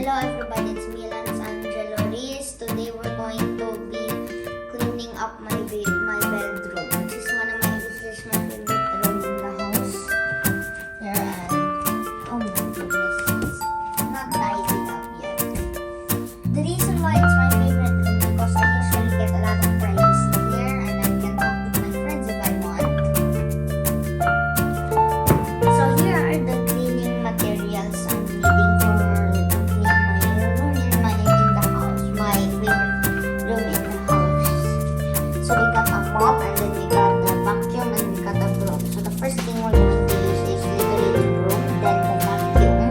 Hello everybody, it's me, LanzAngeloRhyz. Today we're going to be cleaning up my bedroom. This is one of my favorite room in the house. Here and oh my goodness, it's not tidied up yet. The reason why it's my favorite room because I usually get a lot of privacy there and I can talk with my friends if I want. So here are the cleaning materials I'm needing for So we got a mop and then we got the vacuum and we got a broom. So the first thing we're going to use is literally the broom, then the vacuum,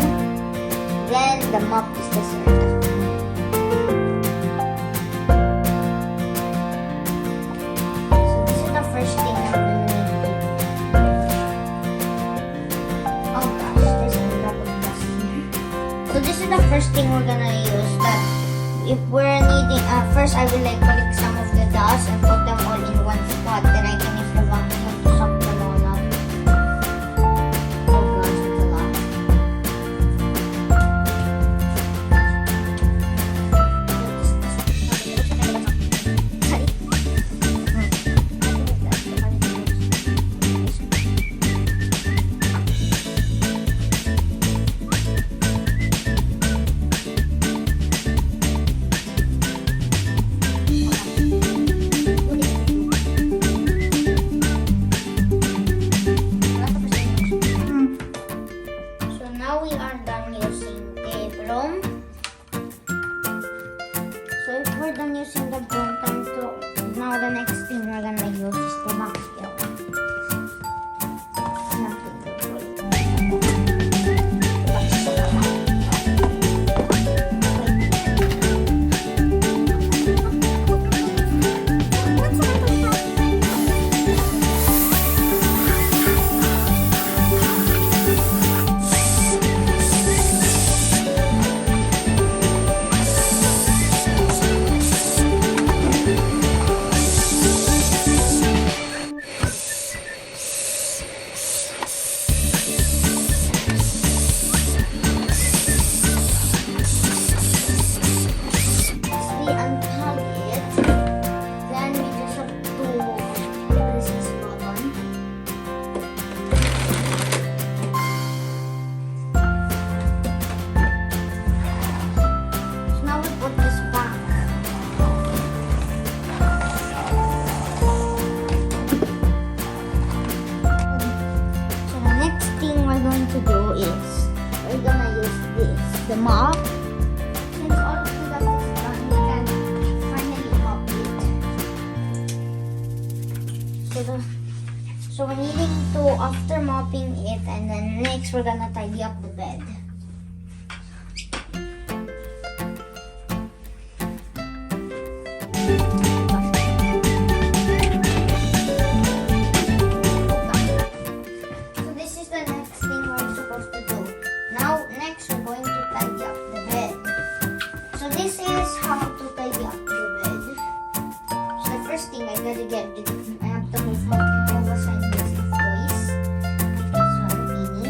then the mop is the serve. So this is the first thing that we need to do. Oh gosh, there's a lot of dust here. So this is the first thing we're gonna use. That if we're needing, first I will like collect some of the dust and put them all in one spot. Then I can use the vacuum to suck them all up. Oh gosh, it's a lot. Now we are done using the broom. So if we're done using the broom, now the next thing we're gonna use is the vacuum. To do is we're gonna use the mop. Since all of the dust is done, we can finally mop it. So we're needing to, after mopping it, and then next we're gonna tidy up the bed. I have to move all the sides of toys. This one mini.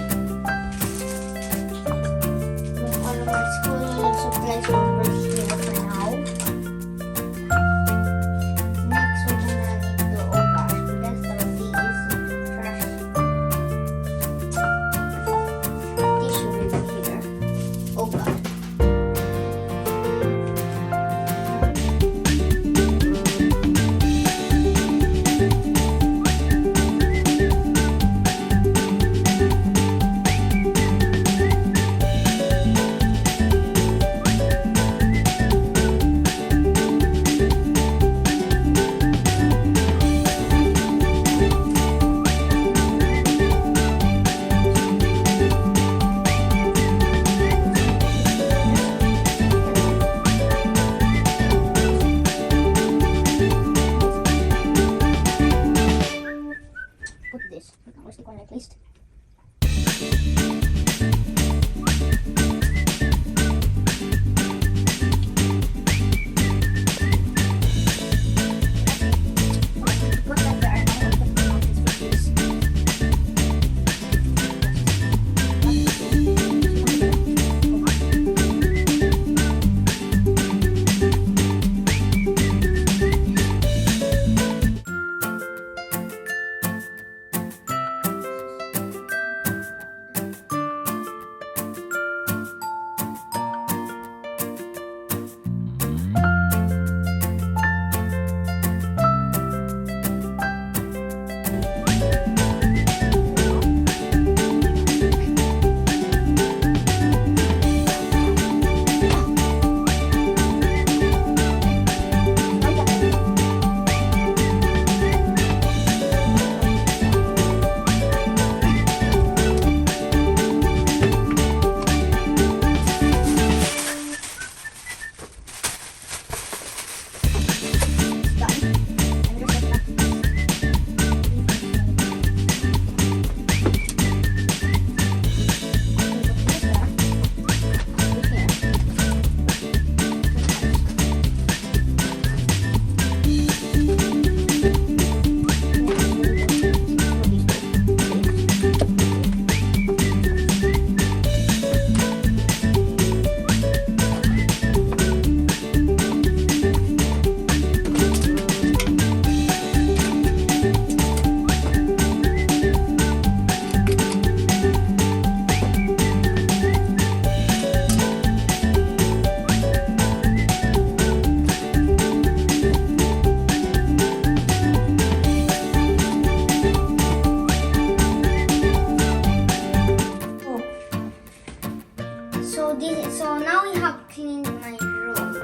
So now we have cleaned my room.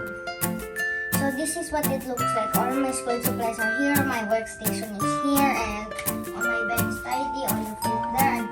So this is what it looks like. All my school supplies are here. My workstation is here, and all my bed is tidy. All the food there and